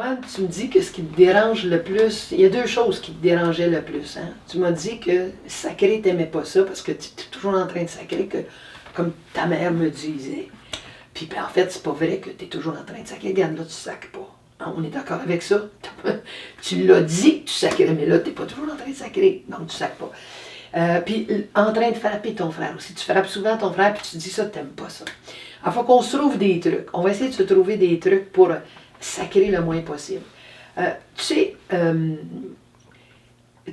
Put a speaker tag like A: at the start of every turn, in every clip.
A: Toi, tu me dis que ce qui te dérange le plus, il y a deux choses qui te dérangeaient le plus. Hein? Tu m'as dit que sacrer, t'aimais pas ça parce que tu es toujours en train de sacrer, comme ta mère me disait. Puis en fait, c'est pas vrai que tu es toujours en train de sacrer. Regarde, là, tu sacres pas. Hein, on est d'accord avec ça? Tu l'as dit que tu sacrais, mais là, tu n'es pas toujours en train de sacrer. Donc, tu sacres pas. Puis en train de frapper ton frère aussi. Tu frappes souvent ton frère, puis tu dis ça, tu n'aimes pas ça. Alors, il faut qu'on se trouve des trucs. On va essayer de se trouver des trucs pour sacrer le moins possible. Tu sais,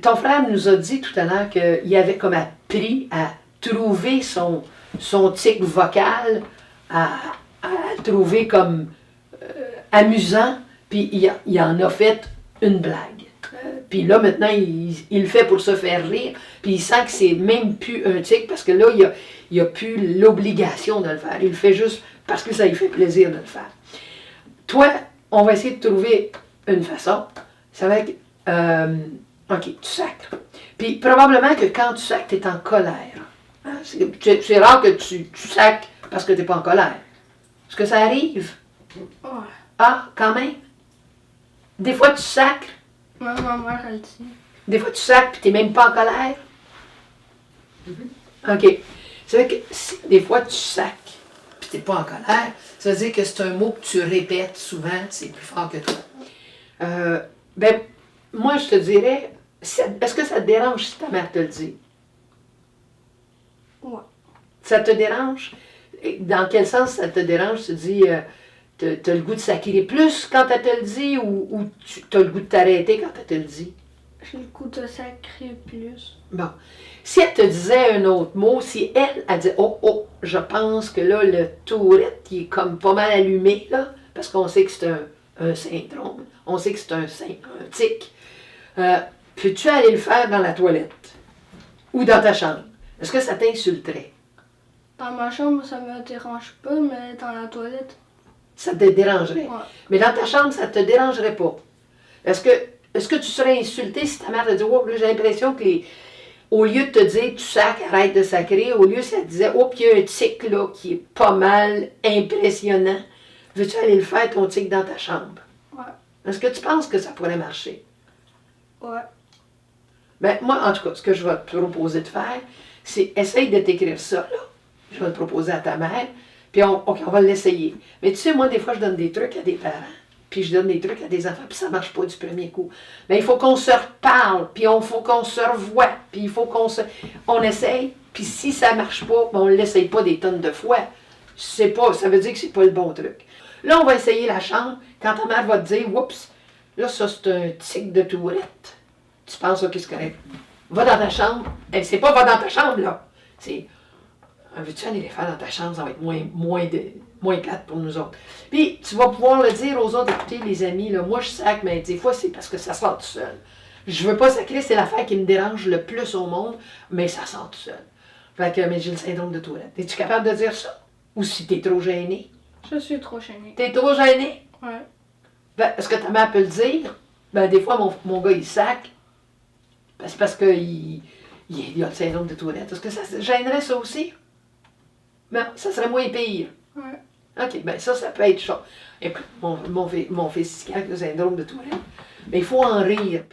A: ton frère nous a dit tout à l'heure qu'il avait comme appris à trouver son tic vocal, à trouver comme amusant, puis il en a fait une blague. Puis là, maintenant, il le fait pour se faire rire, puis il sent que c'est même plus un tic, parce que là, il n'y a plus l'obligation de le faire. Il le fait juste parce que ça lui fait plaisir de le faire. Toi, on va essayer de trouver une façon. Ça va être, OK, tu sacres. Puis probablement que quand tu sacres, tu es en colère. Hein? C'est rare que tu sacres parce que tu n'es pas en colère. Est-ce que ça arrive?
B: Ouais.
A: Ah, quand même. Des fois, tu sacres.
B: Ma mère, elle dit.
A: Des fois, tu sacres et tu n'es même pas en colère. OK. C'est vrai que si des fois, tu sacres et tu n'es pas en colère, ça veut dire que c'est un mot que tu répètes souvent, c'est plus fort que toi. Ben, moi, je te dirais, est-ce que ça te dérange si ta mère te le dit?
B: Ouais.
A: Ça te dérange? Dans quel sens ça te dérange? Tu dis, t'as le goût de sacrer plus quand elle te le dit ou tu as le goût de t'arrêter quand elle te le dit?
B: J'ai le goût de sacrer plus.
A: Bon. Si elle te disait un autre mot, si elle dit, oh, je pense que là, le tourette, il est comme pas mal allumé, là, parce qu'on sait que c'est un syndrome, on sait que c'est un tic. Peux-tu aller le faire dans la toilette? Ou dans ta chambre? Est-ce que ça t'insulterait?
B: Dans ma chambre, ça me dérange pas, mais dans la toilette.
A: Ça te dérangerait.
B: Ouais.
A: Mais dans ta chambre, ça ne te dérangerait pas. Est-ce que tu serais insulté si ta mère te dit, oh, là, j'ai l'impression que au lieu de te dire, tu sacres, arrête de sacrer, au lieu, ça te disait, oh, puis il y a un tic là qui est pas mal impressionnant. Veux-tu aller le faire, ton tic, dans ta chambre?
B: Ouais.
A: Est-ce que tu penses que ça pourrait marcher?
B: Ouais.
A: Ben, moi, en tout cas, ce que je vais te proposer de faire, c'est essaye de t'écrire ça, là. Je vais le proposer à ta mère, puis OK, on va l'essayer. Mais tu sais, moi, des fois, je donne des trucs à des parents, puis je donne des trucs à des enfants, puis ça ne marche pas du premier coup. Mais il faut qu'on se reparle, puis il faut qu'on se revoie, puis il faut on essaye, puis si ça ne marche pas, ben, on ne l'essaye pas des tonnes de fois. Ça veut dire que c'est pas le bon truc. Là, on va essayer la chambre. Quand ta mère va te dire, oups, là, ça, c'est un tic de tourette. Tu penses, OK, c'est correct. Va dans ta chambre. C'est pas va dans ta chambre, là. C'est, veux-tu aller les faire dans ta chambre? Ça va être moins plate pour nous autres. Puis, tu vas pouvoir le dire aux autres, écoutez, les amis, là, moi, je sacre, mais des fois, c'est parce que ça sort tout seul. Je veux pas sacrer, c'est l'affaire qui me dérange le plus au monde, mais ça sort tout seul. Fait que, mais j'ai le syndrome de tourette. Es-tu capable de dire ça? Ou si t'es trop gêné?
B: Je suis trop gênée.
A: T'es trop gêné?
B: Ouais.
A: Ben, est-ce que ta mère peut le dire? Ben, des fois, mon gars, il sac. Ben, c'est parce qu'il a le syndrome de tourette. Est-ce que ça gênerait ça aussi? Non, ça serait moins pire.
B: Ouais.
A: OK, ben ça peut être chaud. Écoute, mon fils, il a le syndrome de tourette. Mais il faut en rire.